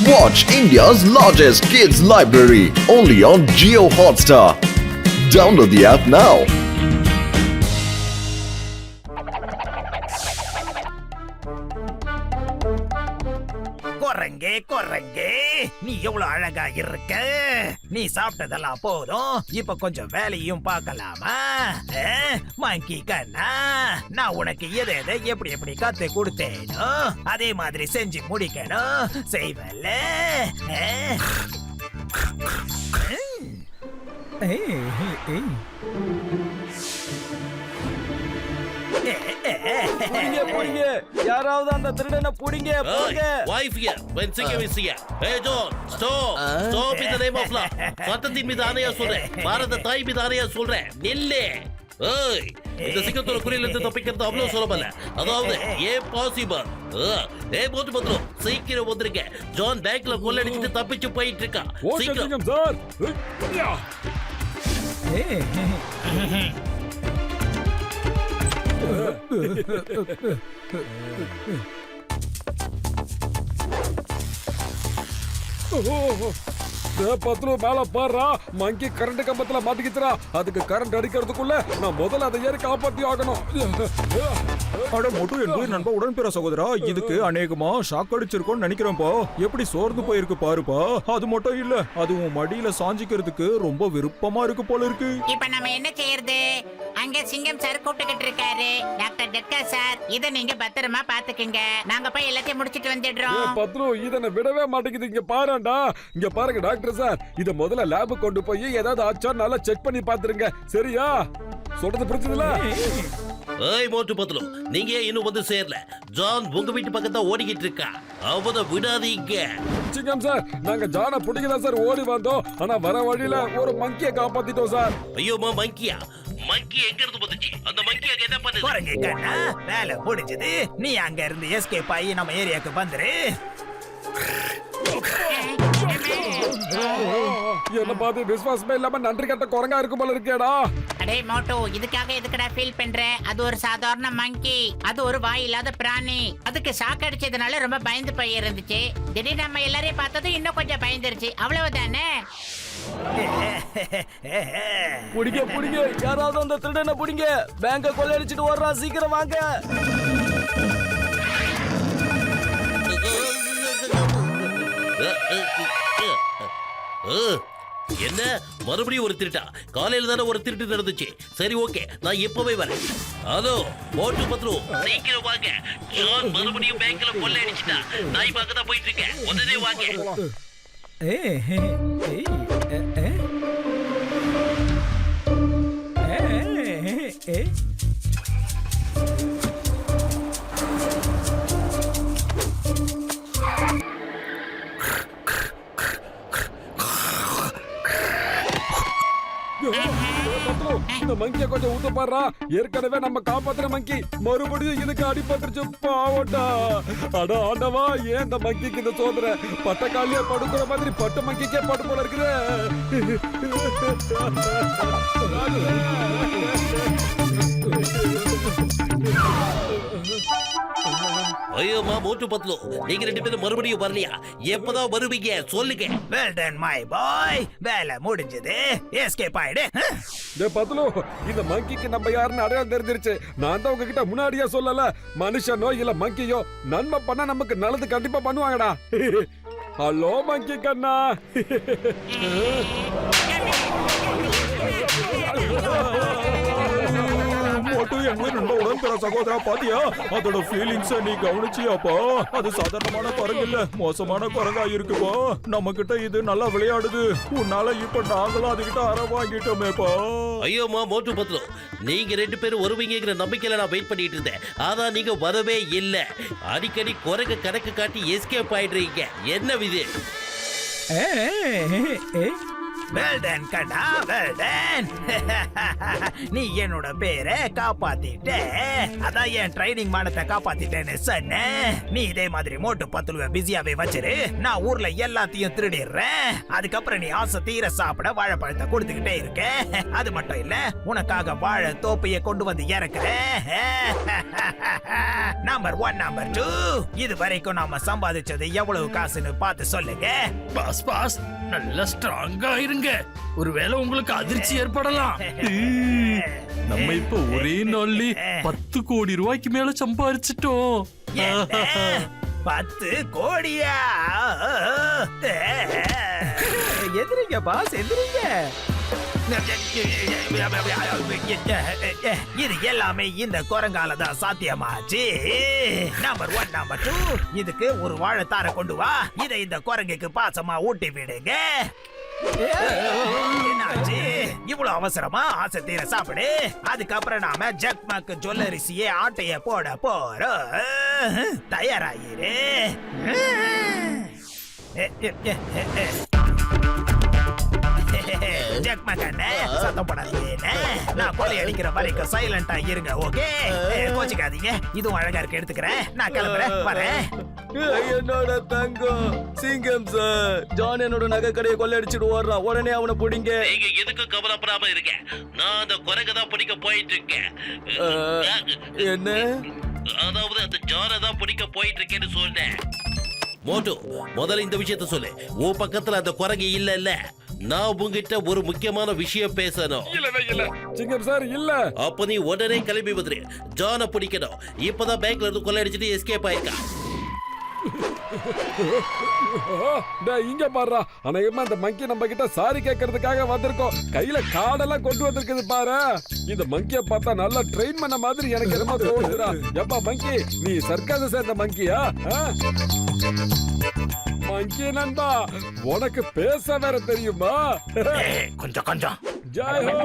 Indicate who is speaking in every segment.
Speaker 1: Watch India's largest kids library only on Jio Hotstar. Download the app now.
Speaker 2: குரங்கே நீ எவ்வளவு அழகா இருக்க. நீ சாப்பிட்டதெல்லாம் போதும், இப்ப கொஞ்சம் வேலையும் பார்க்கலாமா? மங்கி கண்ணா, நான் உனக்கு எதை எப்படி எப்படி கத்து கொடுத்தேனோ அதே மாதிரி செஞ்சு முடிக்கணும். செய்வல்ல?
Speaker 3: யாராவது அந்த திருடனை புடிங்க.
Speaker 4: சட்டத்தின் மீது ஆணையா சொல்றேன், பாரத தாய் மீது ஆணையா சொல்றேன், நில்லு. இந்த சிங்கத்தோட குறியில இருந்து தப்பிக்கிறது அவ்வளவு சுலபம். அதாவது பாசிபிள். பத்ரம் சீக்கிரம் வந்துருங்க. ஜான் பேங்க்ல கொள்ளடிச்சிட்டு தப்பிச்சு போயிட்டு இருக்கா. சீக்கிரம் சார்.
Speaker 3: பத்ரம் மேல பாடுறா. மங்கி கரண்ட் கம்பத்துல மாட்டிக்கிச்சுரா. அதுக்கு கரண்ட் அடிக்கிறதுக்குள்ள நான் முதல்ல அதை ஏறி காப்பாத்தி ஆகணும்.
Speaker 5: அட மொட்டு என்பது நண்பா உடன்பிற சகோதரா, இதுக்கு அநேகமா ஷாக் அடிச்சிருக்கோம்னு நினைக்கிறேன்ப்பா. எப்படி சோர்ந்து போயிருக்கு பாருப்பா. அது மட்டும் இல்ல, அதுவும் மடியில சாஞ்சிக்கிறதுக்கு ரொம்ப விருப்பமா இருக்கு போல இருக்கு.
Speaker 6: இப்ப நம்ம என்ன செய்யறது? அங்க சிங்கம் சார் கூப்பிட்டுக்கிட்டு இருக்காரு. டாக்டர் டெட்கா சார், இத நீங்க பத்திரமா பாத்துக்கங்க. நாங்க போய் எல்லாத்தையும் முடிச்சிட்டு வந்துடுறோம்.
Speaker 3: பத்ரம் இத விடவே மாட்டேங்குது. இங்க பாருடா, இங்க பாருங்க டாக்டர் சார். இத முதல்ல லேப் கொண்டு போய் ஏதாவது ஆச்சா நல்லா செக் பண்ணி பாத்துருங்க. சரியா? சொல்றது புரிஞ்சுதுல?
Speaker 4: மோட்டு பத்ரம், நீங்க இன்னும் வந்து சேரல. ஜான் உங்க வீட்டு பக்கத்துல ஓடிக்கிட்டு இருக்கா. அவத விடாதீங்க.
Speaker 3: சிங்கம் சார், நாங்க ஜான புடிக்கல சார் ஓடி வந்தோம். ஆனா வர வழியில ஒரு மங்கியை காப்பாத்திட்டோம் சார்.
Speaker 4: ஐயோமா, மங்கியா? மங்கி எங்க இருந்து வந்துச்சு? அந்த மங்கி அங்க என்ன பண்ணுது?
Speaker 2: குரங்கு கண்ணா, வேலை முடிஞ்சது. நீ அங்க இருந்து எஸ்கேப் ஆகி நம்ம ஏரியாக்கு வந்துரு.
Speaker 3: என்ன பாத்து விசுவாசமே இல்லாம நன்றி கட்ட குரங்கா இருக்கு போல இருக்கேடா.
Speaker 6: அடே மோட்டோ, இதுக்காக எதுக்குடா ஃபீல் பண்ற? அது ஒரு சாதாரண மங்கி. அது ஒரு வாய் இல்லாத பிராணி. அதுக்கு ஷாக் அடிச்சதுனால ரொம்ப பயந்து போய் இருந்துச்சு. திடீர்னு நம்ம எல்லாரையும் பார்த்ததும் இன்னும் கொஞ்சம் பயந்துருச்சு. அவ்வளவுதானே?
Speaker 3: புடிங்க புடிங்க, யாராவது அந்த திருடனை புடிங்க. பேங்க கொள்ளையடிச்சிட்டு வர்றான், சீக்கிரம் வாங்க.
Speaker 4: என்ன மறுபடியும் ஒரு திருட்டா? காலையில தானே ஒரு திருட்டு நடந்துச்சு. சரி, ஓகே, நான் இப்பவே வரேன். ஹலோ மோட்டு பத்ரம், சீக்கிரம் வாங்க. ஜான் மறுபடியும் பேங்க்ல கொள்ளை அடிச்சிட்டா. நான் இப்ப அங்கதான் போயிட்டு இருக்கேன். உடனே வாங்க.
Speaker 3: இந்த மங்கிய கொஞ்சம் ஊத்த பாடுறா. ஏற்கனவே நம்ம காப்பாத்துற மங்கி மறுபடியும் இதுக்கு அடிபட்டுருச்சு. பாவட்டா. அட ஆண்டவா, ஏன் இந்த மங்கிக்கு இந்த சோதனை? பட்டக்காலியா படுக்கிற மாதிரி பட்டு மங்கிக்கே பட்டு போல இருக்குது.
Speaker 4: ஐயோமா, மோட்டு பத்லோ, நீங்க ரெண்டு பேரும் மறுபடியும் வரலையா? எப்பதான் வருவீங்க சொல்லுங்க.
Speaker 2: வெல் டன் மை பாய், வேலை முடிஞ்சது. எஸ்கேப் ஆயிடு.
Speaker 3: பத்லு, இந்த மங்கிக்கு நம்ம யாருன்னு அடையாளம் தெரிஞ்சிருச்சு. நான் தான் உங்ககிட்ட முன்னாடியே சொல்லல, மனுஷனோ இல்ல மங்கியோ நன்மை பண்ணா நமக்கு நல்லது கண்டிப்பா பண்ணுவாங்கடா. ஹலோ மங்கி கண்ணா.
Speaker 5: நண்பா உடன்பிற சகோதரா, பாத்தியா அதோட ஃபீலிங்ஸ நீ கவனிச்சியாப்பா? அது சாதாரணமான குரங்கு இல்ல, மோசமான குரங்கா இருக்குப்பா. நம்ம கிட்ட இது நல்லா விளையாடுது. உன்னால இப்ப நாங்களும் அதுகிட்ட அற வாங்கிட்டோமேப்பா.
Speaker 4: ஐயோமா மோட்டு பத்ரம், நீங்க ரெண்டு பேரும் வருவீங்கிற நம்பிக்கையில நான் வெயிட் பண்ணிட்டு இருந்தேன். ஆனா நீங்க வரவே இல்ல. அடிக்கடி குரங்கு கணக்கு காட்டி எஸ்கேப் ஆயிடுறீங்க. என்ன விது?
Speaker 2: வெல்டன் கண்ணா வெல்டன். நீ என்னோட பேரை காப்பாத்திட்ட. அதான் என் ட்ரைனிங் மானத்தை காப்பாத்திட்டேன்னு சொன்னேன். நீ இதே மாதிரி மோட்டு பத்துலுவ பிஸியாவே வச்சிரு. நான் ஊர்ல எல்லாத்தையும் திருடிடுறேன். அதுக்கப்புறம் நீ ஆசை தீர சாப்பிட வாழைப்பழத்தை கொடுத்துக்கிட்டே இருக்க. அது மட்டும் இல்ல, உனக்காக வாழை தோப்பைய கொண்டு வந்து இறக்குறேன். நம்பர் 1 நம்பர் 2, இது வரைக்கும் நாம சம்பாதிச்சது எவ்வளவு காசுன்னு பார்த்து சொல்லுங்க.
Speaker 7: பாஸ் நல்லா ஸ்ட்ராங்கா இருங்க. ஒருவேளை உங்களுக்கு அதிர்ச்சி ஏற்படலாம். நம்ம இப்ப ஒரே நாள்ல 10 கோடி ரூபாய்க்கு மேல சம்பாரிச்சிட்டோம்.
Speaker 2: என்ன? 10 கோடியா? எந்திரிங்க பாஸ், எந்திரிங்க. இது எல்லாமே இந்த குரங்கால தான் சாத்தியமாச்சு. நம்பர் 1 நம்பர் 2, இதுக்கு ஒரு வாழைத்தார கொண்டு வா. இதை இந்த குரங்குக்கு பாசமா ஊட்டி விடுங்க. என்னாச்சு? இவ்வளவு அவசரமா? ஆசை தீர சாப்பிடு. அதுக்கப்புறம் நாம ஜக்மக் ஜுவல்லரிசியே ஆட்டைய போட போறோம். தயாராயிரு. ஜக்மக்கண்ணே, சத்தம் போடாதீங்க. நான் கொலை அடிக்கிற வரைக்கும் சைலண்டா இருங்க, ஓகே? கோச்சிக்காதீங்க. இதுவும் அழகா இருக்கு, எடுத்துக்கிறேன். நான் கிளம்புறேன், வரேன்.
Speaker 5: என்னோட தங்கம் சிங்கம் சார், ஜான் என்னோட நகை கடையை கொள்ளையடிச்சிட்டு ஓடுறான். உடனே அவனை பிடிங்க.
Speaker 4: நீங்க எதுக்கு கவலைப்படாம இருக்க. நான் அந்த குரங்கு தான் பிடிக்க போயிட்டு இருக்கேன்.
Speaker 5: என்ன?
Speaker 4: அதாவது அந்த ஜானை தான் பிடிக்க போயிட்டு இருக்கேன்னு சொன்னேன். மோட்டு, முதல்ல இந்த விஷயத்த சொல்லு. உன் பக்கத்துல அந்த குரங்கு இல்ல. நான் உங்ககிட்ட ஒரு முக்கியமான விஷயம் பேசணும்.
Speaker 3: சிங்கம் சார் இல்ல.
Speaker 4: அப்ப நீ உடனே கிளம்பி வந்துரு. ஜானை பிடிக்கணும். இப்பதான் பேங்க்ல இருந்து கொள்ளையடிச்சிட்டு எஸ்கேப் ஆயிருக்கான்.
Speaker 3: இங்க பாரு, அநேகமா அந்த மங்கி நம்ம கிட்ட சாரி கேட்கறதுக்காக வந்திருக்கோம். கையில காடெல்லாம் கொண்டு வந்திருக்குது பாரு. இந்த மங்கிய பார்த்தா நல்லா ட்ரெயின் பண்ண மாதிரி எனக்கு என்னமோ தோணுதுடா. எப்பா மங்கி, நீ சர்க்கஸ் சேர்ந்த மங்கியா? மங்கி நண்பா, உனக்கு பேச வேற தெரியுமா?
Speaker 2: கொஞ்சம்
Speaker 3: ஜெய் ஹோ!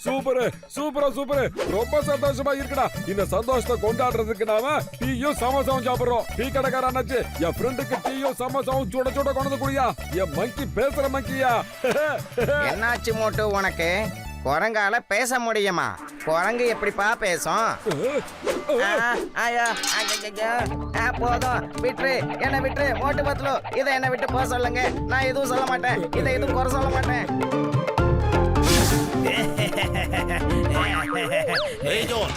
Speaker 3: சூப்பர். ரொம்ப சந்தோஷமா இருக்குடா. இந்த சந்தோஷத்தை கொண்டாடுறதுக்கு நாம டீயும் சமோசாவும் சாப்பிடுறோம். டீ கடைக்கார அண்ணாச்சி, என் ஃப்ரெண்டுக்கு டீயும் சமோசாவும் சுட கொண்டு வந்து குடியா. என் மங்கி பேசுற மங்கியா.
Speaker 8: என்னாச்சு மோட்டு உனக்கு? குரங்கால பேச முடியுமா? குரங்கு எப்படிப்பா பேசும்? போதும், விட்டுரு, என்ன விட்டுரு மோட்டு பத்லு. இதை என்ன விட்டு போக சொல்லுங்க. நான் எதுவும் சொல்ல மாட்டேன். இதை எதுவும் குறை சொல்ல மாட்டேன்.
Speaker 4: Hey John,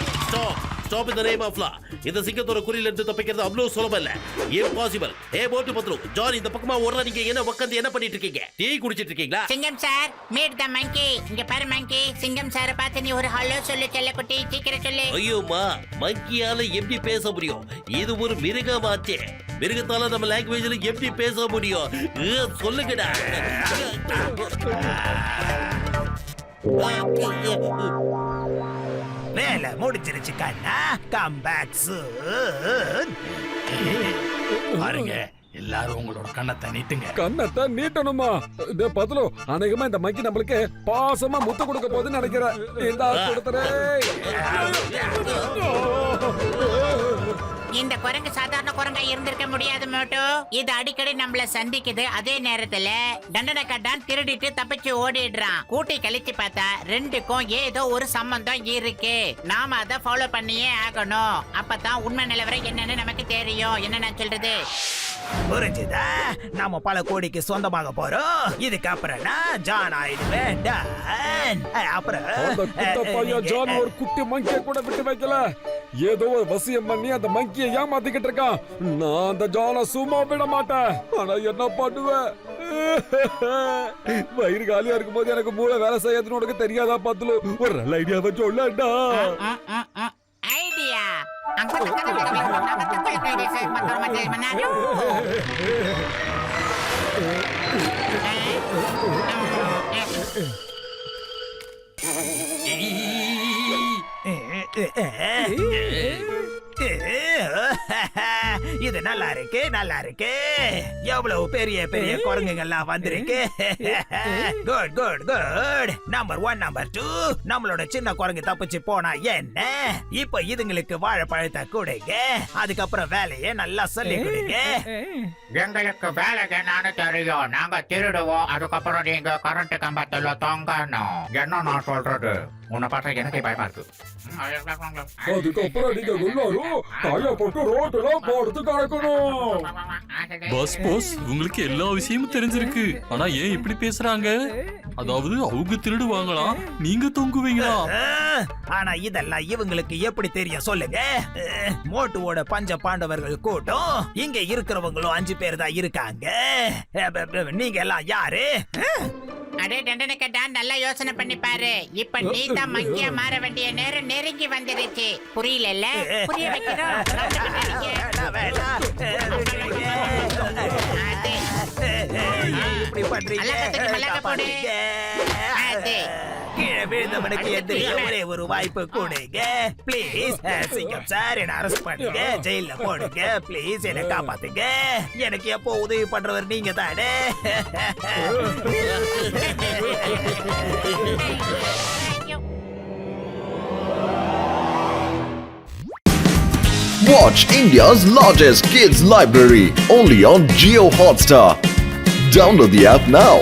Speaker 4: stop in the name of law. இந்த சிங்கத்தோட குறியில இருந்து தப்பிக்கிறது அவ்வளவு சுலபம் இல்ல. இம்பாசிபிள். மோட்டு பத்ரு, ஜான் இந்த பக்கமா ஓடுற. நீங்க என்ன உட்கார்ந்து என்ன பண்ணிட்டு இருக்கீங்க? டீ குடிச்சிட்டு இருக்கீங்களா?
Speaker 6: சிங்கம் சார், மீட் த மங்கி. இங்க பாரு மங்கி, சிங்கம் சார பார்த்து நீ ஒரு ஹலோ சொல்லு செல்லக்குட்டி, சீக்கிரம் சொல்லு.
Speaker 4: ஐயோமா, மங்கியால எப்படி பேச முடியும்? இது ஒரு மிருகமாச்சே. மிருகத்தால நம்ம லாங்குவேஜ்ல எப்படி பேச முடியும்? சொல்லுங்கடா.
Speaker 2: வேலை முடிச்சிருச்சு கண்ணா. Come back soon.
Speaker 7: பாருங்க, எல்லாரும் உங்களோட கண்ணத்தை நீட்டுங்க.
Speaker 3: கண்ணத்தை நீட்டணுமா? பத்லு, அநேகமா இந்த மங்கி நம்மளுக்கு பாசமா முத்து கொடுக்க போகுதுன்னு நினைக்கிறேன். இந்த கொடுத்துறே.
Speaker 6: இந்த குரங்கு சாதாரண குரங்கா இருந்திருக்க முடியாது மோட்டு. இது அடிக்கடி நம்மள சந்திக்குது. அதே நேரத்துல தண்டனக்கட்டான் திருடிட்டு தப்பிச்சு ஓடிடுறான். கூட்டி கழிச்சு பார்த்தா ரெண்டுக்கும் ஏதோ ஒரு சம்பந்தம் இருக்கு. நாம அதை ஃபாலோ பண்ணியே ஆகணும். அப்பதான் உண்மை நிலவரம் என்னன்னு நமக்கு தெரியும். என்ன நான் சொல்றது?
Speaker 2: புரிஞ்சுதா? நாம பல கோடிக்கு சொந்தமாக போறோம். இதுக்கு அப்புறம் நான் ஜான் ஆயிடுவேன். அப்புறம்
Speaker 3: அந்த குட்ட பையன் ஜான் ஒரு குட்டி மங்கிய கூட விட்டு வைக்கல. ஏதோ ஒரு வசியம் பண்ணி அந்த மங்கியை ஏமாத்திக்கிட்டு இருக்கான். நான் அந்த ஜானை சும்மா விட மாட்டேன். ஆனா என்ன பண்ணுவேன்? வயிறு காலியா இருக்கும் போது எனக்கு மூளை வேலை செய்யறதுன்னு உனக்கு தெரியாதா பத்லு? ஒரு நல்ல ஐடியாவை சொல்லடா.
Speaker 6: ஐடியா?
Speaker 2: இது நல்லா இருக்கு நல்லா இருக்கு. எவ்வளவு பெரிய பெரிய குரங்குங்கள்லாம் வந்திருக்கு. Good good good. Number 1 number 2 நம்மளோட சின்ன குரங்கு தப்பிச்சு போனா என்ன? இப்போ இதுங்களுக்கு வாழைப்பழத்தை கொடுங்க. அதுக்கப்புறம் வேலையை நல்லா சொல்லி கொடுங்க.
Speaker 9: எங்களுக்கு வேலைக்கு நானு தெரியும். நாங்க திருடுவோம். அதுக்கப்புறம் நீங்க கரண்ட் கம்பத்துல தொங்கணும். என்ன நான் சொல்றது? உன்னை பார்த்தா எனக்கு பயமா இருக்கு.
Speaker 3: அதுக்கப்புறம் நீங்க எல்லாரும் காயப்பட்டு ரோட்டுல போடுறது கிடக்கணும்.
Speaker 7: பாஸ் பாஸ் உங்களுக்கு எல்லா விஷயமும் தெரிஞ்சிருக்கு. ஆனா ஏன் இப்படி பேசுறாங்க? அதாவது அவங்க திருடுவாங்களா, நீங்க தொங்குவீங்களா?
Speaker 2: ஆனா இதெல்லாம் இவங்களுக்கு எப்படி தெரியும் சொல்லுங்க? மோட்டுவோட பஞ்ச பாண்டவர்கள் கூட்டம் இங்க இருக்கிறவங்களும் 5 பேர் தான் இருக்காங்க. நீங்க எல்லாம் யாரு?
Speaker 6: அடே டண்டனக்கட்டா, நல்லா யோசனை பண்ணி பாரு. இப்ப நீ தான் மங்கியா மாற வேண்டிய நேரம் நெருங்கி வந்துருச்சு. புரியல? புரிய வைக்கிறோம்.
Speaker 2: இப்படி பண்றீங்க. கீழே விழுந்தவனுக்கு எதிரியா ஒரே ஒரு வாய்ப்பு கொடுங்க ப்ளீஸ். சிங்கம் சார், என்ன அரெஸ்ட் பண்ணுங்க, ஜெயில போடுங்க ப்ளீஸ். என்ன காப்பாத்துங்க. எனக்கு எப்போ உதவி பண்றவர் நீங்க தானே.
Speaker 1: Watch India's largest kids library only on Geo Hotstar. Download the app now.